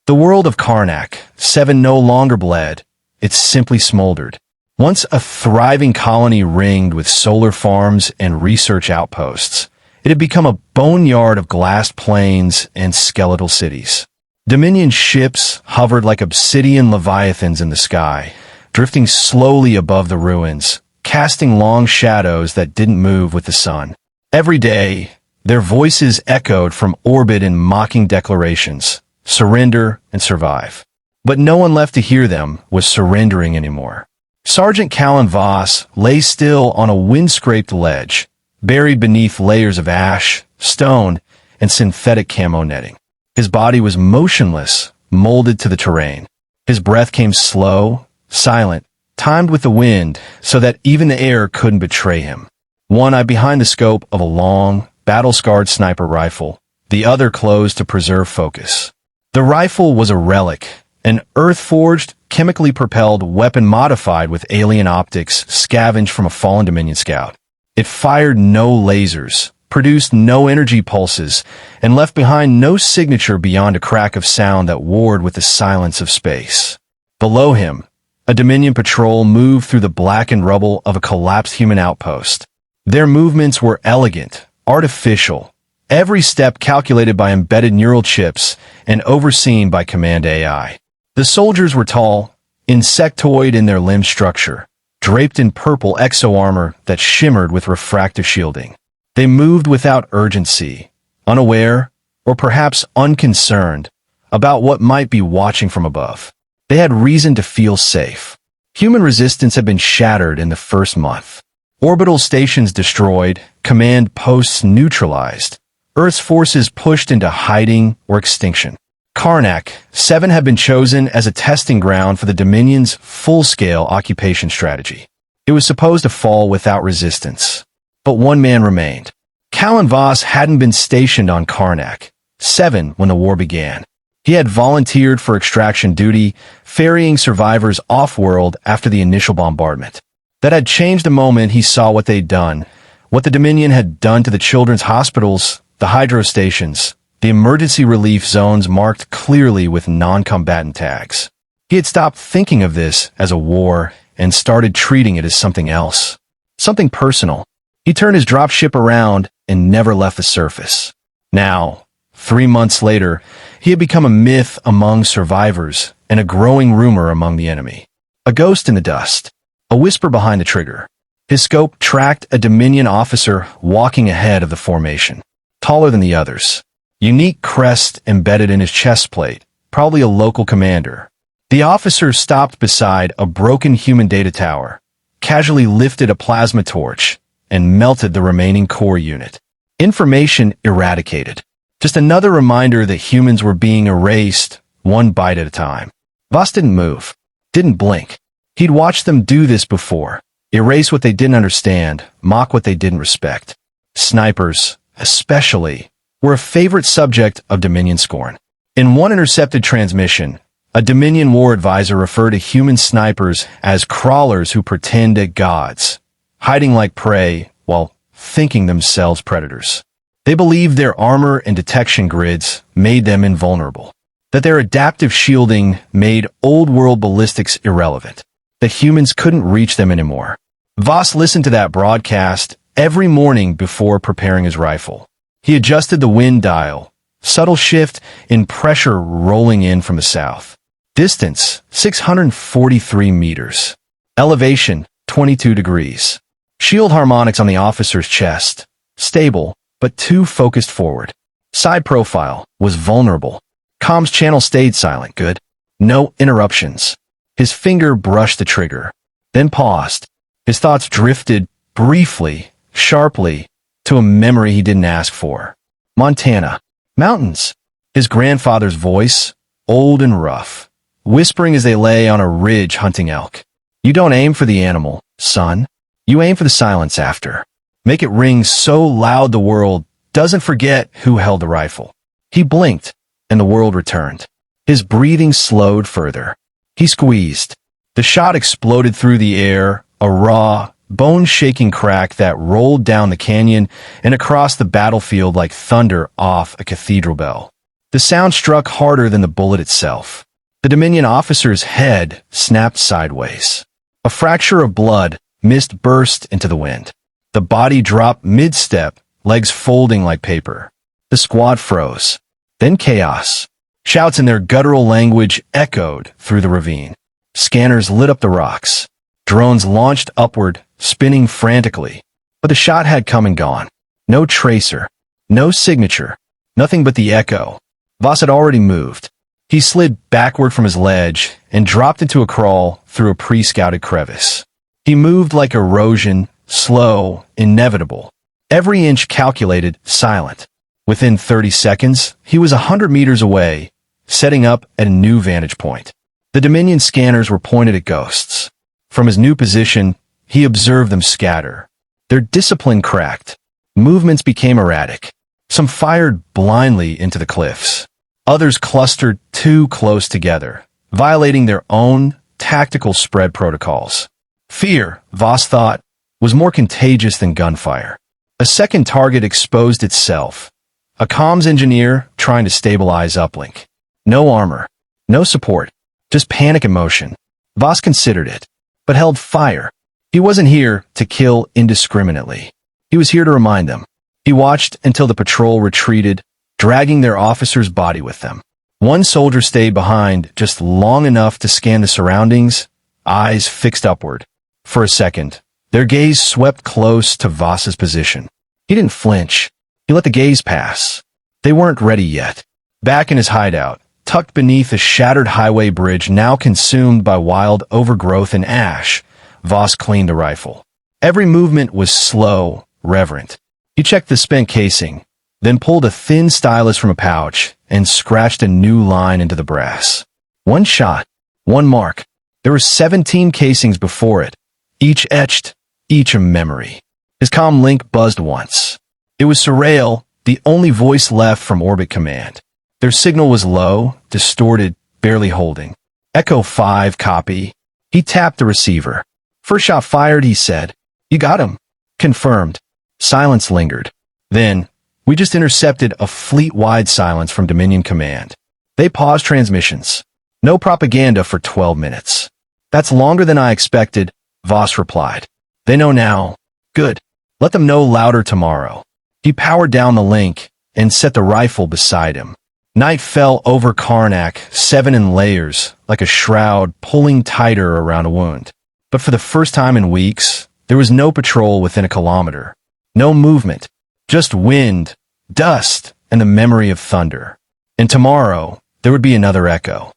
The world of Karnak, 7 no longer bled. It simply smoldered. Once a thriving colony ringed with solar farms and research outposts, it had become a boneyard of glassed plains and skeletal cities. Dominion ships hovered like obsidian leviathans in the sky, drifting slowly above the ruins, casting long shadows that didn't move with the sun. Every day, their voices echoed from orbit in mocking declarations, surrender and survive. But no one left to hear them was surrendering anymore. Sergeant Callen Voss lay still on a wind-scraped ledge, buried beneath layers of ash, stone, and synthetic camo netting. His body was motionless, molded to the terrain. His breath came slow, silent, timed with the wind so that even the air couldn't betray him. One eye behind the scope of a long, battle-scarred sniper rifle, the other closed to preserve focus. The rifle was a relic, an earth-forged, chemically propelled weapon modified with alien optics scavenged from a fallen Dominion scout. It fired no lasers, produced no energy pulses, and left behind no signature beyond a crack of sound that warred with the silence of space. Below him, a Dominion patrol moved through the blackened rubble of a collapsed human outpost. Their movements were elegant, artificial, every step calculated by embedded neural chips and overseen by command AI. The soldiers were tall, insectoid in their limb structure, draped in purple exo-armor that shimmered with refractive shielding. They moved without urgency, unaware, or perhaps unconcerned, about what might be watching from above. They had reason to feel safe. Human resistance had been shattered in the first month. Orbital stations destroyed, command posts neutralized, Earth's forces pushed into hiding or extinction. Karnak, 7 had been chosen as a testing ground for the Dominion's full-scale occupation strategy. It was supposed to fall without resistance. But one man remained. Callen Voss hadn't been stationed on Karnak, 7 when the war began. He had volunteered for extraction duty, ferrying survivors off-world after the initial bombardment. That had changed the moment he saw what they'd done, what the Dominion had done to the children's hospitals, the hydro stations, the emergency relief zones marked clearly with non-combatant tags. He had stopped thinking of this as a war and started treating it as something else, something personal. He turned his dropship around and never left the surface. Now, 3 months later, he had become a myth among survivors and a growing rumor among the enemy. A ghost in the dust, a whisper behind the trigger. His scope tracked a Dominion officer walking ahead of the formation, taller than the others. Unique crest embedded in his chest plate, probably a local commander. The officer stopped beside a broken human data tower, casually lifted a plasma torch, and melted the remaining core unit. Information eradicated. Just another reminder that humans were being erased, one bite at a time. Voss didn't move, didn't blink. He'd watched them do this before. Erase what they didn't understand, mock what they didn't respect. Snipers, especially, were a favorite subject of Dominion scorn. In one intercepted transmission, a Dominion war advisor referred to human snipers as crawlers who pretended gods, hiding like prey while thinking themselves predators. They believed their armor and detection grids made them invulnerable, that their adaptive shielding made old-world ballistics irrelevant, that humans couldn't reach them anymore. Voss listened to that broadcast every morning before preparing his rifle. He adjusted the wind dial, subtle shift in pressure rolling in from the south. Distance, 643 meters. Elevation, 22 degrees. Shield harmonics on the officer's chest, stable, but too focused forward. Side profile was vulnerable. Comms channel stayed silent, good. No interruptions. His finger brushed the trigger, then paused. His thoughts drifted, briefly, sharply, to a memory he didn't ask for. Montana. Mountains. His grandfather's voice, old and rough, whispering as they lay on a ridge hunting elk. You don't aim for the animal, son. You aim for the silence after. Make it ring so loud the world doesn't forget who held the rifle. He blinked, and the world returned. His breathing slowed further. He squeezed. The shot exploded through the air, a raw, bone-shaking crack that rolled down the canyon and across the battlefield like thunder off a cathedral bell. The sound struck harder than the bullet itself. The Dominion officer's head snapped sideways. A fracture of blood, mist burst into the wind. The body dropped mid-step, legs folding like paper. The squad froze. Then chaos. Shouts in their guttural language echoed through the ravine. Scanners lit up the rocks. Drones launched upward, spinning frantically. But the shot had come and gone. No tracer. No signature. Nothing but the echo. Voss had already moved. He slid backward from his ledge and dropped into a crawl through a pre-scouted crevice. He moved like erosion, slow, inevitable. Every inch calculated, silent. Within 30 seconds, he was 100 meters away, setting up at a new vantage point. The Dominion scanners were pointed at ghosts. From his new position, he observed them scatter. Their discipline cracked. Movements became erratic. Some fired blindly into the cliffs. Others clustered too close together, violating their own tactical spread protocols. Fear, Voss thought, was more contagious than gunfire. A second target exposed itself. A comms engineer trying to stabilize uplink. No armor. No support. Just panic and motion. Voss considered it, but held fire. He wasn't here to kill indiscriminately. He was here to remind them. He watched until the patrol retreated, dragging their officer's body with them. One soldier stayed behind just long enough to scan the surroundings, eyes fixed upward. For a second, their gaze swept close to Voss's position. He didn't flinch. He let the gaze pass. They weren't ready yet. Back in his hideout, tucked beneath a shattered highway bridge now consumed by wild overgrowth and ash, Voss cleaned the rifle. Every movement was slow, reverent. He checked the spent casing, then pulled a thin stylus from a pouch and scratched a new line into the brass. One shot, one mark. There were 17 casings before it, each etched, each a memory. His comm link buzzed once. It was surreal, the only voice left from Orbit Command. Their signal was low, distorted, barely holding. Echo 5 copy. He tapped the receiver. First shot fired, he said. You got him. Confirmed. Silence lingered. Then, we just intercepted a fleet-wide silence from Dominion Command. They paused transmissions. No propaganda for 12 minutes. That's longer than I expected, Voss replied. They know now. Good. Let them know louder tomorrow. He powered down the link and set the rifle beside him. Night fell over Karnak, 7 in layers, like a shroud pulling tighter around a wound. But for the first time in weeks, there was no patrol within a kilometer. No movement. Just wind, dust, and the memory of thunder. And tomorrow, there would be another echo.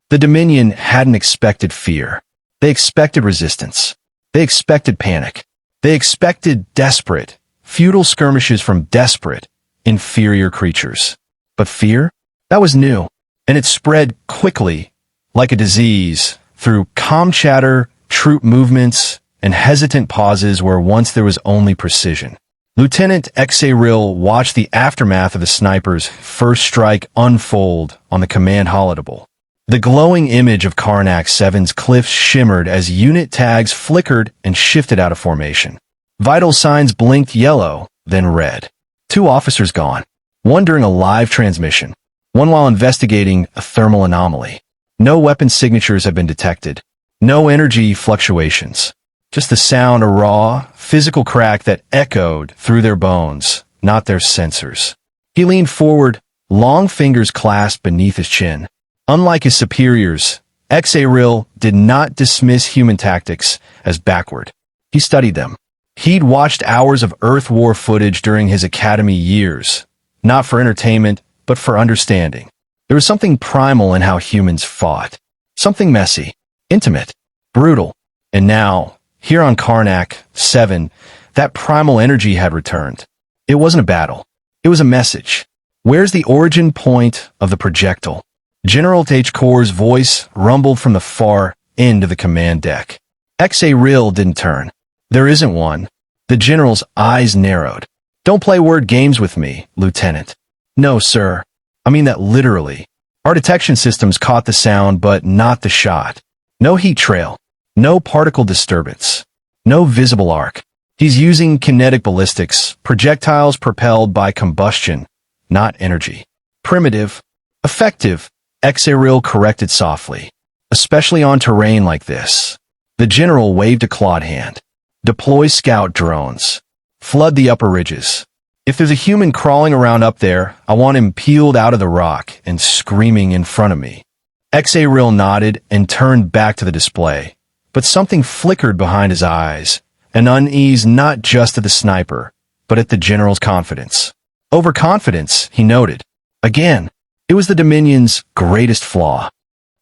The Dominion hadn't expected fear. They expected resistance. They expected panic. They expected desperate, futile skirmishes from desperate, inferior creatures. But fear? That was new, and it spread quickly, like a disease, through calm chatter, troop movements, and hesitant pauses where once there was only precision. Lieutenant Xaril watched the aftermath of the sniper's first strike unfold on the command holodeck. The glowing image of Karnak 7's cliffs shimmered as unit tags flickered and shifted out of formation. Vital signs blinked yellow, then red. 2 officers gone. One during a live transmission. One while investigating a thermal anomaly. No weapon signatures have been detected. No energy fluctuations. Just the sound, a raw, physical crack that echoed through their bones, not their sensors. He leaned forward, long fingers clasped beneath his chin. Unlike his superiors, Xaril did not dismiss human tactics as backward. He studied them. He'd watched hours of Earth War footage during his academy years, not for entertainment, but for understanding. There was something primal in how humans fought. Something messy, intimate, brutal. And now, here on Karnak 7, that primal energy had returned. It wasn't a battle. It was a message. Where's the origin point of the projectile? General H. Kor's voice rumbled from the far end of the command deck. Xaril didn't turn. There isn't one. The general's eyes narrowed. Don't play word games with me, Lieutenant. No, sir. I mean that literally. Our detection systems caught the sound, but not the shot. No heat trail. No particle disturbance. No visible arc. He's using kinetic ballistics, projectiles propelled by combustion, not energy. Primitive, Effective, Exaril corrected softly. Especially on terrain like this. The general waved a clawed hand. Deploy scout drones. Flood the upper ridges. If there's a human crawling around up there, I want him peeled out of the rock and screaming in front of me. Exaril nodded and turned back to the display. But something flickered behind his eyes, an unease not just at the sniper, but at the general's confidence. Overconfidence, he noted. Again, it was the Dominion's greatest flaw.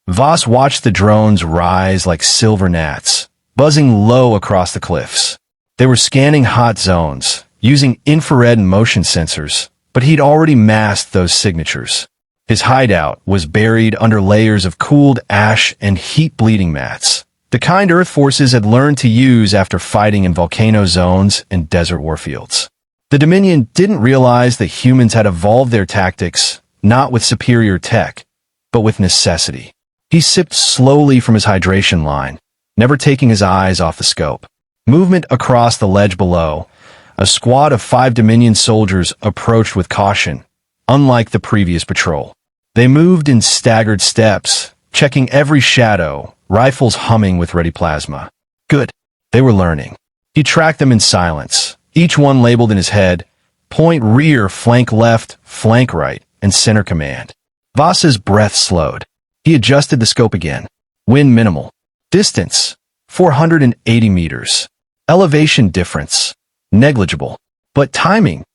Voss watched the drones rise like silver gnats, buzzing low across the cliffs. They were scanning hot zones, using infrared and motion sensors, but he'd already masked those signatures. His hideout was buried under layers of cooled ash and heat-bleeding mats, the kind Earth forces had learned to use after fighting in volcano zones and desert warfields. The Dominion didn't realize that humans had evolved their tactics, not with superior tech, but with necessity. He sipped slowly from his hydration line, never taking his eyes off the scope. Movement across the ledge below. A squad of 5 Dominion soldiers approached with caution, unlike the previous patrol. They moved in staggered steps, checking every shadow, rifles humming with ready plasma. Good. They were learning. He tracked them in silence, each one labeled in his head, point rear, flank left, flank right, and center command. Voss's breath slowed. He adjusted the scope again. Wind minimal. Distance, 480 meters. Elevation difference, negligible. But timing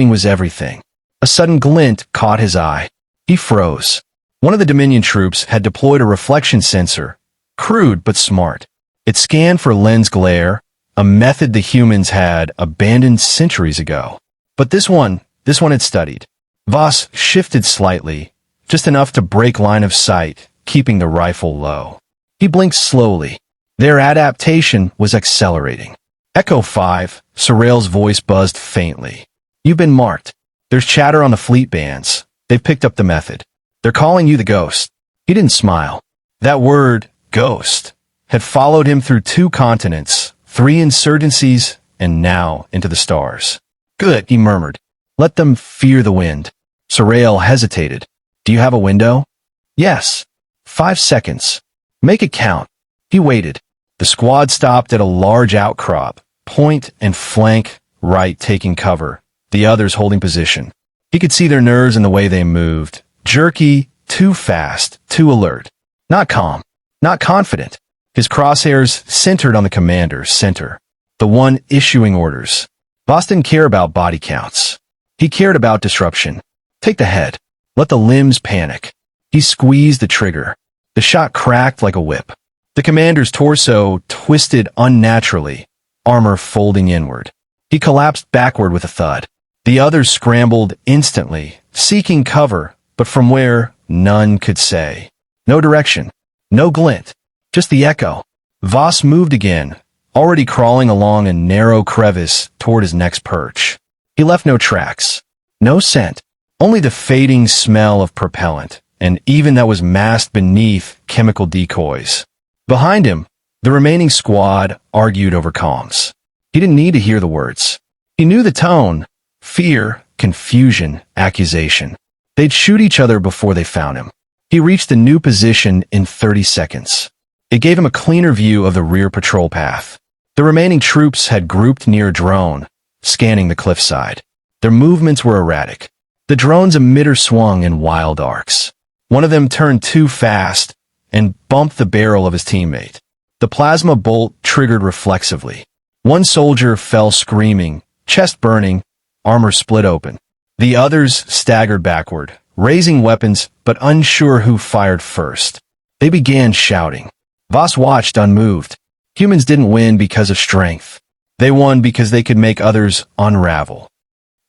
was everything. A sudden glint caught his eye. He froze. One of the Dominion troops had deployed a reflection sensor, crude but smart. It scanned for lens glare, a method the humans had abandoned centuries ago. But this one had studied. Voss shifted slightly, just enough to break line of sight, keeping the rifle low. He blinked slowly. Their adaptation was accelerating. Echo 5, Sorrell's voice buzzed faintly. You've been marked. There's chatter on the fleet bands. They've picked up the method. They're calling you the Ghost. He didn't smile. That word, Ghost, had followed him through 2 continents, 3 insurgencies, and now into the stars. Good, he murmured. Let them fear the wind. Sorrell hesitated. Do you have a window? Yes. 5 seconds. Make it count. He waited. The squad stopped at a large outcrop, point and flank right taking cover, the others holding position. He could see their nerves in the way they moved. Jerky, too fast, too alert. Not calm, not confident. His crosshairs centered on the commander's center, the one issuing orders. Voss didn't care about body counts. He cared about disruption. Take the head. Let the limbs panic. He squeezed the trigger. The shot cracked like a whip. The commander's torso twisted unnaturally, armor folding inward. He collapsed backward with a thud. The others scrambled instantly, seeking cover, but from where, none could say. No direction, no glint, just the echo. Voss moved again, already crawling along a narrow crevice toward his next perch. He left no tracks, no scent, only the fading smell of propellant, and even that was masked beneath chemical decoys. Behind him, the remaining squad argued over comms. He didn't need to hear the words. He knew the tone. Fear, confusion, accusation. They'd shoot each other before they found him. He reached the new position in 30 seconds. It gave him a cleaner view of the rear patrol path. The remaining troops had grouped near a drone, scanning the cliffside. Their movements were erratic. The drone's emitter swung in wild arcs. One of them turned too fast and bumped the barrel of his teammate. The plasma bolt triggered reflexively. One soldier fell screaming, chest burning, armor split open. The others staggered backward, raising weapons but unsure who fired first. They began shouting. Voss watched unmoved. Humans didn't win because of strength. They won because they could make others unravel.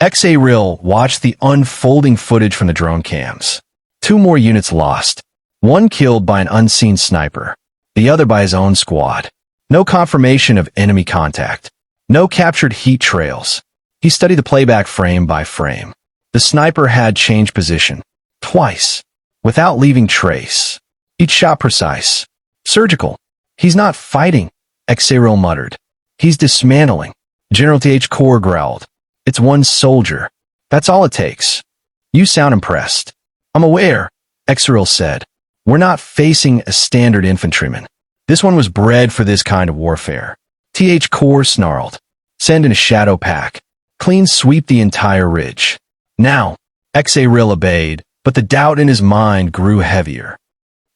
Exaril watched the unfolding footage from the drone cams. 2 more units lost. One killed by an unseen sniper, the other by his own squad. No confirmation of enemy contact. No captured heat trails. He studied the playback frame by frame. The sniper had changed position. Twice. Without leaving trace. Each shot precise. Surgical. He's not fighting, Exaril muttered. He's dismantling. General Th. Core growled. It's one soldier. That's all it takes. You sound impressed. I'm aware, Exeril said. We're not facing a standard infantryman. This one was bred for this kind of warfare. Core snarled. Send in a shadow pack. Clean sweep the entire ridge. Now, Exeril obeyed, but the doubt in his mind grew heavier.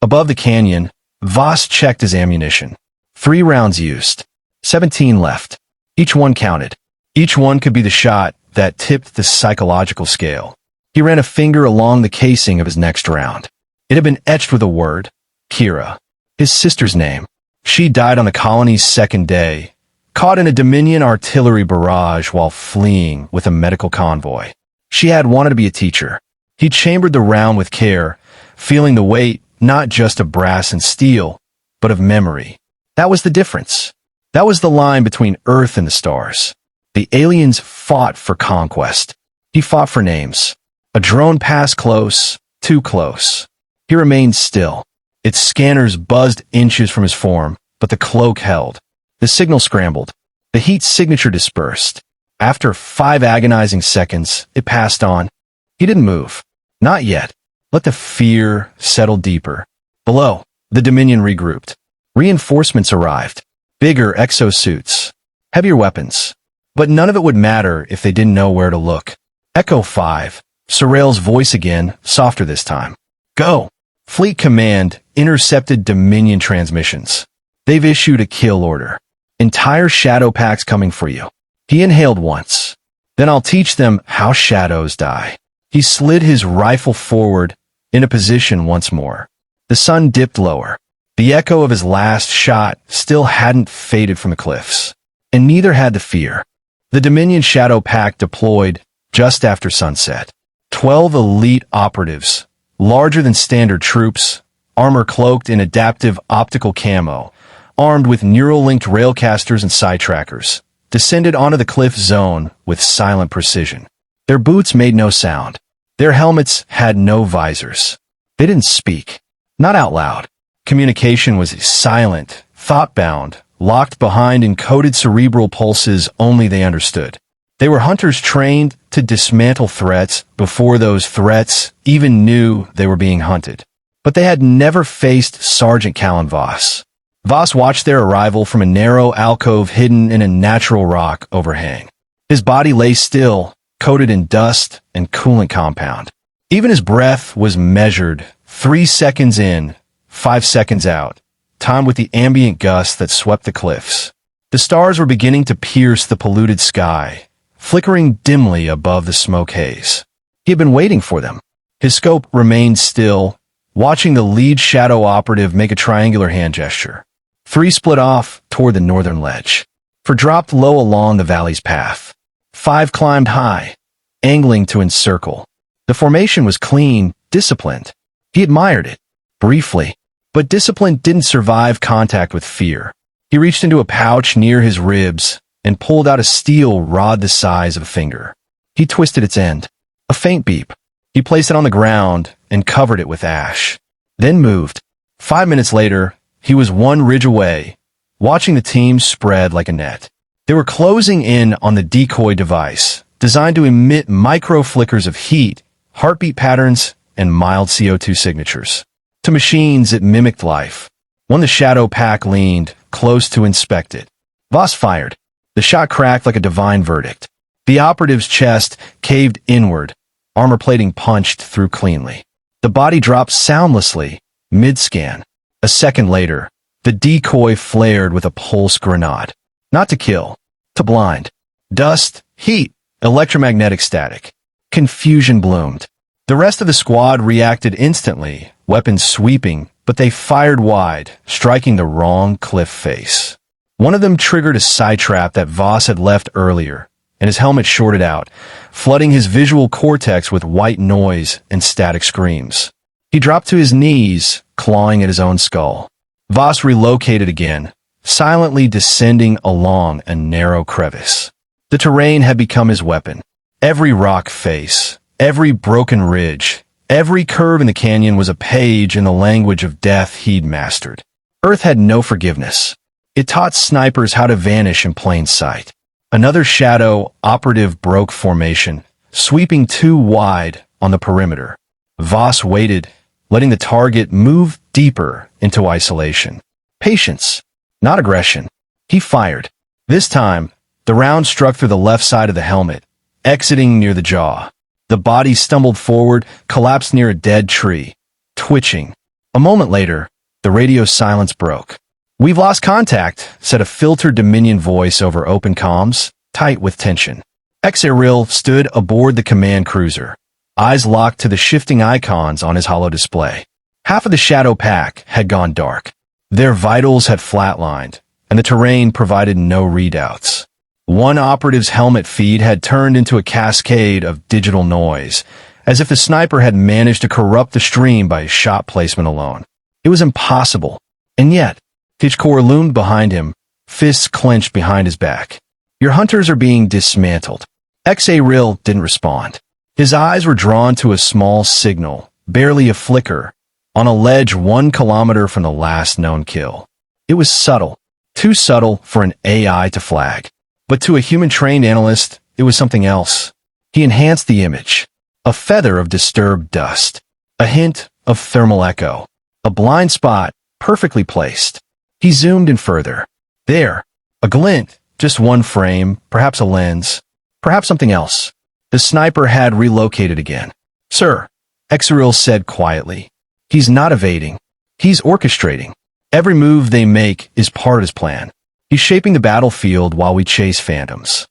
Above the canyon, Voss checked his ammunition. 3 rounds used. 17 left. Each one counted. Each one could be the shot that tipped the psychological scale. He ran a finger along the casing of his next round. It had been etched with a word, Kira, his sister's name. She died on the colony's second day, caught in a Dominion artillery barrage while fleeing with a medical convoy. She had wanted to be a teacher. He chambered the round with care, feeling the weight not just of brass and steel, but of memory. That was the difference. That was the line between Earth and the stars. The aliens fought for conquest. He fought for names. A drone passed close, too close. He remained still. Its scanners buzzed inches from his form, but the cloak held. The signal scrambled. The heat signature dispersed. After 5 agonizing seconds, it passed on. He didn't move. Not yet. Let the fear settle deeper. Below, the Dominion regrouped. Reinforcements arrived. Bigger exosuits. Heavier weapons. But none of it would matter if they didn't know where to look. Echo 5. Sorrel's voice again, softer this time. Go. Fleet Command intercepted Dominion transmissions. They've issued a kill order. Entire shadow packs coming for you. He inhaled once. Then I'll teach them how shadows die. He slid his rifle forward, into position once more. The sun dipped lower. The echo of his last shot still hadn't faded from the cliffs. And neither had the fear. The Dominion Shadow Pack deployed just after sunset. 12 elite operatives, larger than standard troops, armor-cloaked in adaptive optical camo, armed with neural-linked railcasters and side-trackers, descended onto the cliff zone with silent precision. Their boots made no sound. Their helmets had no visors. They didn't speak. Not out loud. Communication was silent, thought-bound, locked behind encoded cerebral pulses only they understood. They were hunters trained to dismantle threats before those threats even knew they were being hunted. But they had never faced Sergeant Callen Voss. Voss watched their arrival from a narrow alcove hidden in a natural rock overhang. His body lay still, coated in dust and coolant compound. Even his breath was measured, 3 seconds in, 5 seconds out, timed with the ambient gusts that swept the cliffs. The stars were beginning to pierce the polluted sky, flickering dimly above the smoke haze. He had been waiting for them. His scope remained still, watching the lead shadow operative make a triangular hand gesture. 3 split off toward the northern ledge. 4 dropped low along the valley's path. 5 climbed high, angling to encircle. The formation was clean, disciplined. He admired it, briefly. But discipline didn't survive contact with fear. He reached into a pouch near his ribs and pulled out a steel rod the size of a finger. He twisted its end. A faint beep. He placed it on the ground and covered it with ash. Then moved. 5 minutes later, he was 1 ridge away, watching the team spread like a net. They were closing in on the decoy device, designed to emit micro flickers of heat, heartbeat patterns, and mild CO2 signatures. To machines, it mimicked life. When the shadow pack leaned, close to inspect it, Voss fired. The shot cracked like a divine verdict. The operative's chest caved inward, armor plating punched through cleanly. The body dropped soundlessly, mid-scan. A second later, the decoy flared with a pulse grenade. Not to kill, to blind. Dust, heat, electromagnetic static. Confusion bloomed. The rest of the squad reacted instantly, weapons sweeping, but they fired wide, striking the wrong cliff face. One of them triggered a side trap that Voss had left earlier, and his helmet shorted out, flooding his visual cortex with white noise and static screams. He dropped to his knees, clawing at his own skull. Voss relocated again, silently descending along a narrow crevice. The terrain had become his weapon. Every rock face, every broken ridge, every curve in the canyon was a page in the language of death he'd mastered. Earth had no forgiveness. It taught snipers how to vanish in plain sight. Another shadow operative broke formation, sweeping too wide on the perimeter. Voss waited, letting the target move deeper into isolation. Patience, not aggression. He fired. This time, the round struck through the left side of the helmet, exiting near the jaw. The body stumbled forward, collapsed near a dead tree, twitching. A moment later, the radio silence broke. "We've lost contact," said a filtered Dominion voice over open comms, tight with tension. Exaril stood aboard the command cruiser, eyes locked to the shifting icons on his holo display. Half of the Shadow Pack had gone dark. Their vitals had flatlined, and the terrain provided no readouts. One operative's helmet feed had turned into a cascade of digital noise, as if the sniper had managed to corrupt the stream by his shot placement alone. It was impossible, and yet, Hitchcore loomed behind him, fists clenched behind his back. "Your hunters are being dismantled." Exaril didn't respond. His eyes were drawn to a small signal, barely a flicker, on a ledge 1 kilometer from the last known kill. It was subtle, too subtle for an AI to flag. But to a human-trained analyst, it was something else. He enhanced the image. A feather of disturbed dust. A hint of thermal echo. A blind spot, perfectly placed. He zoomed in further. There. A glint, just one frame, perhaps a lens, perhaps something else. The sniper had relocated again. "Sir," Exaril said quietly. "He's not evading. He's orchestrating. Every move they make is part of his plan. He's shaping the battlefield while we chase phantoms."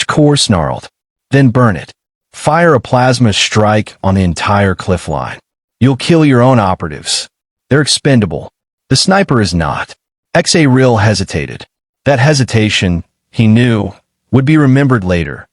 Core snarled. "Then burn it. Fire a plasma strike on the entire cliff line. You'll kill your own operatives. They're expendable. The sniper is not." Exaril hesitated. That hesitation, he knew, would be remembered later,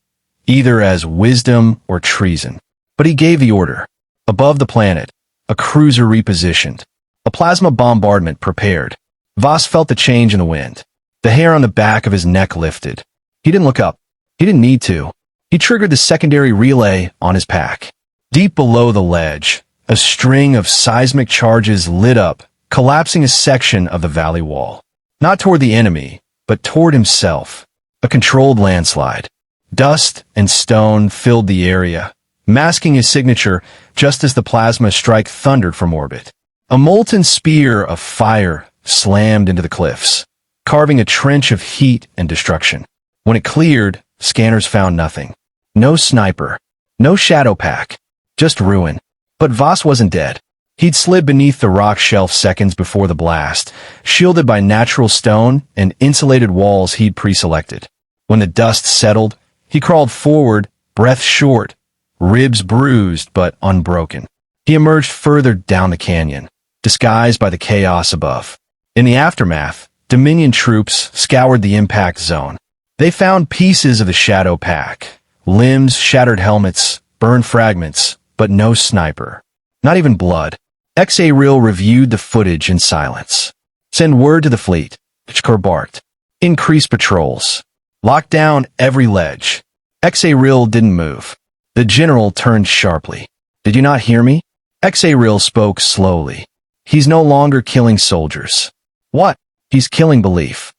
either as wisdom or treason. But he gave the order. Above the planet, a cruiser repositioned. A plasma bombardment prepared. Voss felt the change in the wind. The hair on the back of his neck lifted. He didn't look up. He didn't need to. He triggered the secondary relay on his pack. Deep below the ledge, a string of seismic charges lit up, collapsing a section of the valley wall. Not toward the enemy, but toward himself. A controlled landslide. Dust and stone filled the area, masking his signature just as the plasma strike thundered from orbit. A molten spear of fire slammed into the cliffs, carving a trench of heat and destruction. When it cleared, scanners found nothing. No sniper. No shadow pack. Just ruin. But Voss wasn't dead. He'd slid beneath the rock shelf seconds before the blast, shielded by natural stone and insulated walls he'd pre-selected. When the dust settled, he crawled forward, breath short, ribs bruised but unbroken. He emerged further down the canyon, disguised by the chaos above. In the aftermath, Dominion troops scoured the impact zone. They found pieces of the Shadow Pack, limbs, shattered helmets, burned fragments, but no sniper. Not even blood. Exaril reviewed the footage in silence. "Send word to the fleet," Hitchcore barked. "Increase patrols. Lock down every ledge." Exaril didn't move. The general turned sharply. "Did you not hear me?" Exaril spoke slowly. "He's no longer killing soldiers." "What?" "He's killing belief."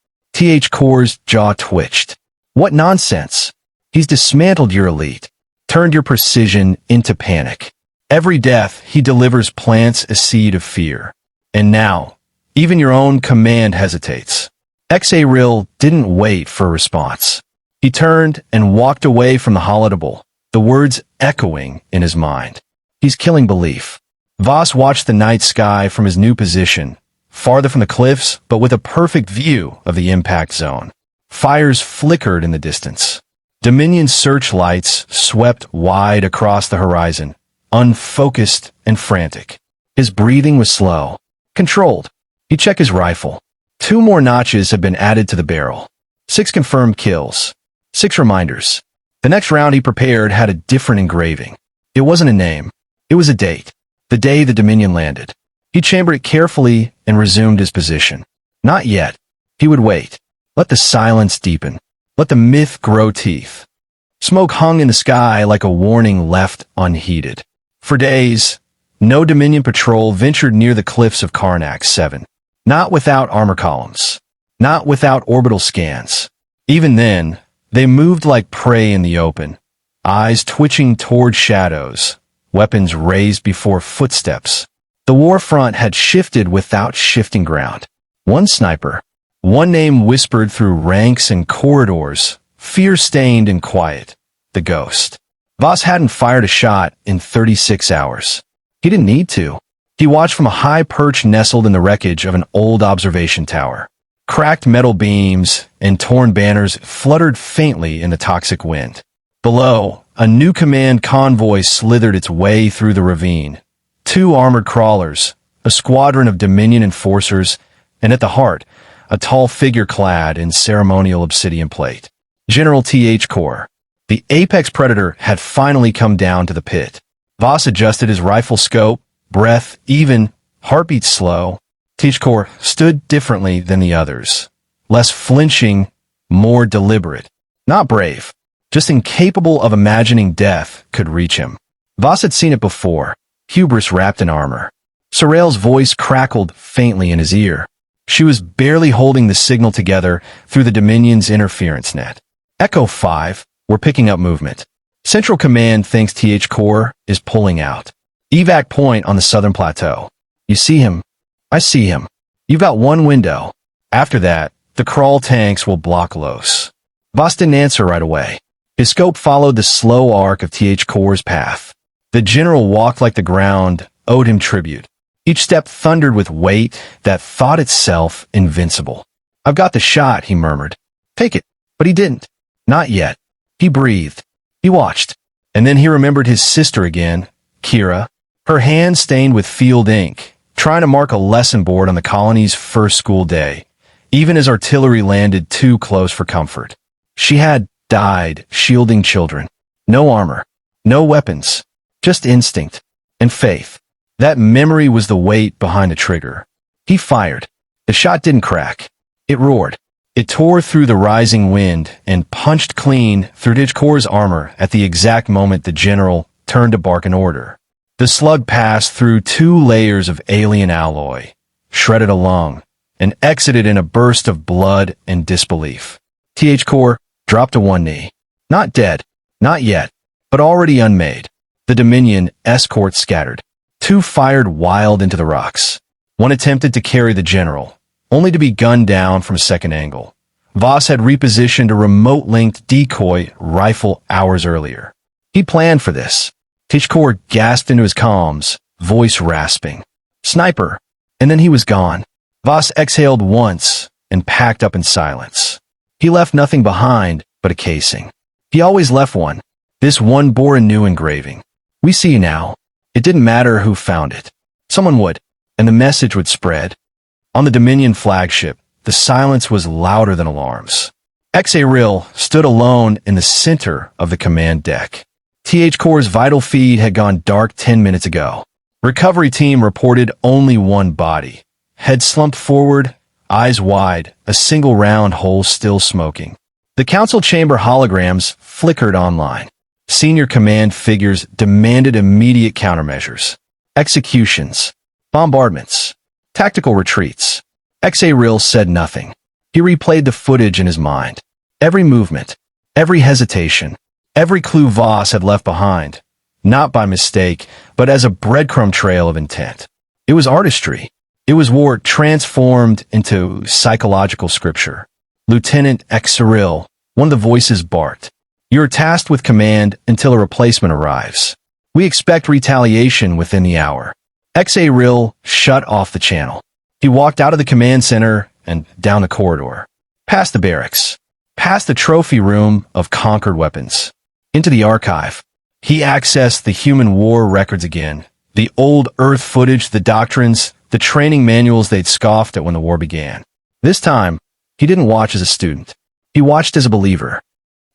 Core's jaw twitched. "What nonsense." "He's dismantled your elite, turned your precision into panic. Every death he delivers plants a seed of fear. And now, even your own command hesitates." Exaril didn't wait for a response. He turned and walked away from the holodable, the words echoing in his mind. "He's killing belief." Voss watched the night sky from his new position, farther from the cliffs, but with a perfect view of the impact zone. Fires flickered in the distance. Dominion searchlights swept wide across the horizon, unfocused and frantic. His breathing was slow, controlled. He checked his rifle. 2 more notches had been added to the barrel. 6 confirmed kills. 6 reminders. The next round he prepared had a different engraving. It wasn't a name. It was a date. The day the Dominion landed. He chambered it carefully and resumed his position. Not yet. He would wait. Let the silence deepen. Let the myth grow teeth. Smoke hung in the sky like a warning left unheeded. For days, no Dominion patrol ventured near the cliffs of Karnak 7. Not without armor columns. Not without orbital scans. Even then, they moved like prey in the open, eyes twitching toward shadows, weapons raised before footsteps. The war front had shifted without shifting ground. One sniper, one name whispered through ranks and corridors, fear-stained and quiet. The Ghost. Voss hadn't fired a shot in 36 hours. He didn't need to. He watched from a high perch nestled in the wreckage of an old observation tower. Cracked metal beams and torn banners fluttered faintly in the toxic wind. Below, a new command convoy slithered its way through the ravine. 2 armored crawlers, a squadron of Dominion enforcers, and at the heart, a tall figure clad in ceremonial obsidian plate. General T.H. Corps. The apex predator had finally come down to the pit. Voss adjusted his rifle scope, breath even, heartbeat slow. T.H. Corps stood differently than the others. Less flinching, more deliberate. Not brave, just incapable of imagining death could reach him. Voss had seen it before, hubris wrapped in armor. Sorrel's voice crackled faintly in his ear. She was barely holding the signal together through the Dominion's interference net. Echo 5, we're picking up movement. Central Command thinks T.H. Corps is pulling out. Evac point on the southern plateau. You see him? I see him. You've got one window. After that, the crawl tanks will block Los. Voss didn't answer right away. His scope followed the slow arc of T.H. Corps' path. The general walked like the ground owed him tribute. Each step thundered with weight that thought itself invincible. I've got the shot, he murmured. Take it. But he didn't. Not yet. He breathed. He watched. And then he remembered his sister again, Kira, her hand stained with field ink, trying to mark a lesson board on the colony's first school day, even as artillery landed too close for comfort. She had died shielding children. No armor. No weapons. Just instinct. And faith. That memory was the weight behind the trigger. He fired. The shot didn't crack. It roared. It tore through the rising wind and punched clean through T.H. Corps' armor at the exact moment the general turned to bark an order. The slug passed through 2 layers of alien alloy, shredded a lung, and exited in a burst of blood and disbelief. T.H. Corps dropped to one knee. Not dead. Not yet. But already unmade. The Dominion escort scattered. 2 fired wild into the rocks. One attempted to carry the general, only to be gunned down from a second angle. Voss had repositioned a remote-linked decoy rifle hours earlier. He planned for this. T.H. Corps gasped into his comms, voice rasping. Sniper! And then he was gone. Voss exhaled once and packed up in silence. He left nothing behind but a casing. He always left one. This one bore a new engraving. We see you now. It didn't matter who found it. Someone would, and the message would spread. On the Dominion flagship, the silence was louder than alarms. X-A-Rill stood alone in the center of the command deck. T.H. Corps' vital feed had gone dark 10 minutes ago. Recovery team reported only one body. Head slumped forward, eyes wide, a single round hole still smoking. The council chamber holograms flickered online. Senior command figures demanded immediate countermeasures. Executions. Bombardments. Tactical retreats. X-A-Rill said nothing. He replayed the footage in his mind. Every movement. Every hesitation. Every clue Voss had left behind. Not by mistake, but as a breadcrumb trail of intent. It was artistry. It was war transformed into psychological scripture. Lieutenant X-A-Rill, one of the voices barked. You're tasked with command until a replacement arrives. We expect retaliation within the hour. X-A-Rill shut off the channel. He walked out of the command center and down the corridor. Past the barracks. Past the trophy room of conquered weapons. Into the archive. He accessed the human war records again. The old Earth footage, the doctrines, the training manuals they'd scoffed at when the war began. This time, he didn't watch as a student. He watched as a believer.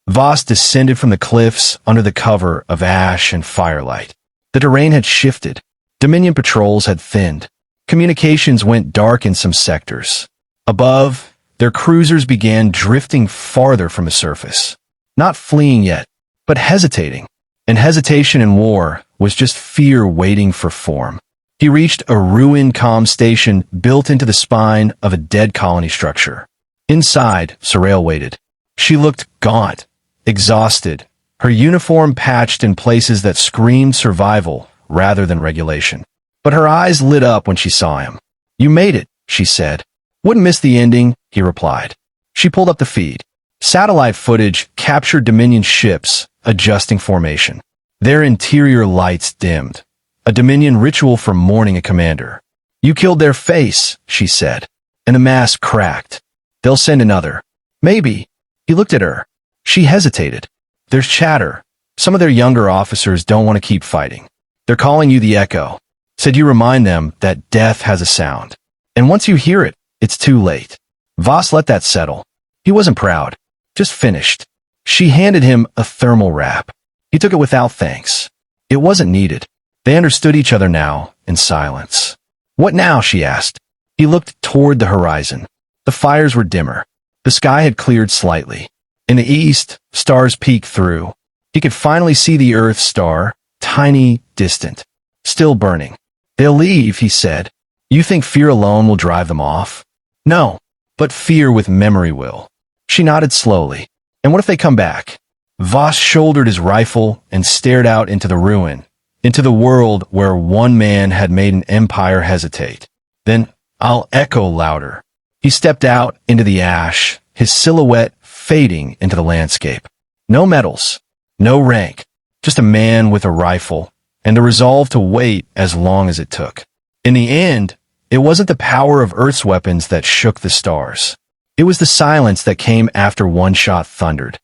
Voss descended from the cliffs under the cover of ash and firelight. The terrain had shifted. Dominion patrols had thinned. Communications went dark in some sectors. Above, their cruisers began drifting farther from the surface. Not fleeing yet, but hesitating. And hesitation in war was just fear waiting for form. He reached a ruined comm station built into the spine of a dead colony structure. Inside, Sorrel waited. She looked gaunt, exhausted, her uniform patched in places that screamed survival rather than regulation. but her eyes lit up when she saw him. "You made it," she said. "Wouldn't miss the ending," he replied. She pulled up the feed. Satellite footage captured Dominion ships adjusting formation. Their interior lights dimmed. A Dominion ritual for mourning a commander. "You killed their face," she said, and the mask cracked. "They'll send another." "Maybe." He looked at her. She hesitated. "There's chatter. Some of their younger officers don't want to keep fighting. They're calling you the Echo. Said you remind them that death has a sound. And once you hear it, it's too late." Voss let that settle. He wasn't proud, just finished. She handed him a thermal wrap. He took it without thanks. It wasn't needed. They understood each other now, in silence. "What now?" she asked. He looked toward the horizon. The fires were dimmer. The sky had cleared slightly. In the east, stars peeked through. He could finally see the Earth star, tiny, distant, still burning. "They'll leave," he said. "You think fear alone will drive them off?" "No, but fear with memory will." She nodded slowly. "And what if they come back?" Voss shouldered his rifle and stared out into the ruin, into the world where one man had made an empire hesitate. Then, "I'll echo louder." He stepped out into the ash, his silhouette fading into the landscape. No medals, no rank, just a man with a rifle and the resolve to wait as long as it took. In the end, it wasn't the power of Earth's weapons that shook the stars. It was the silence that came after one shot thundered.